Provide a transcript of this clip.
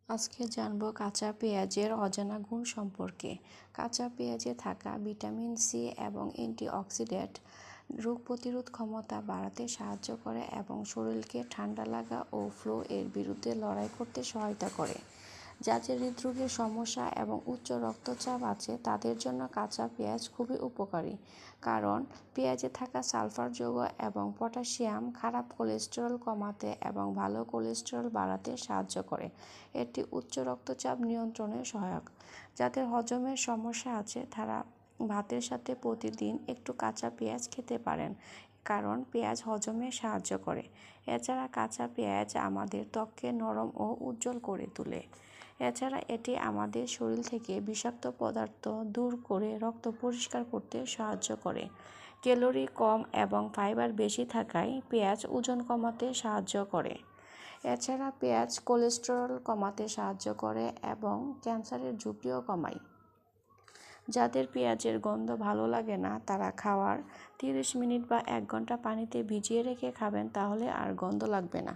আজকে জানবো কাঁচা পেঁয়াজের অজানা গুণ সম্পর্কে। কাঁচা পেঁয়াজে থাকা ভিটামিন সি এবং অ্যান্টিঅক্সিডেন্ট রোগ প্রতিরোধ ক্ষমতা বাড়াতে সাহায্য করে এবং শরীরকে ঠান্ডা লাগা ও ফ্লু এর বিরুদ্ধে লড়াই করতে সহায়তা করে। যাদের হৃদরোগের সমস্যা এবং উচ্চ রক্তচাপ আছে তাদের জন্য কাঁচা পেঁয়াজ খুবই উপকারী, কারণ পেঁয়াজে থাকা সালফার যৌগ এবং পটাশিয়াম খারাপ কোলেস্টেরল কমাতে এবং ভালো কোলেস্টেরল বাড়াতে সাহায্য করে। এটি উচ্চ রক্তচাপ নিয়ন্ত্রণে সহায়ক। যাদের হজমের সমস্যা আছে তারা ভাতের সাথে প্রতিদিন একটু কাঁচা পেঁয়াজ খেতে পারেন, কারণ পেঁয়াজ হজমে সাহায্য করে। এছাড়া কাঁচা পেঁয়াজ আমাদের ত্বককে নরম ও উজ্জ্বল করে তোলে। এছাড়া এটি আমাদের শরীর থেকে বিষাক্ত পদার্থ দূর করে রক্ত পরিষ্কার করতে সাহায্য করে। ক্যালোরি কম এবং ফাইবার বেশি থাকায় পেঁয়াজ ওজন কমাতে সাহায্য করে। এছাড়া পেঁয়াজ কোলেস্টেরল কমাতে সাহায্য করে এবং ক্যান্সারের ঝুঁকিও কমায়। যাদের পেঁয়াজের গন্ধ ভালো লাগে না তারা খাওয়ার 30 মিনিট বা 1 ঘন্টা পানিতে ভিজিয়ে রেখে খাবেন, তাহলে আর গন্ধ লাগবে না।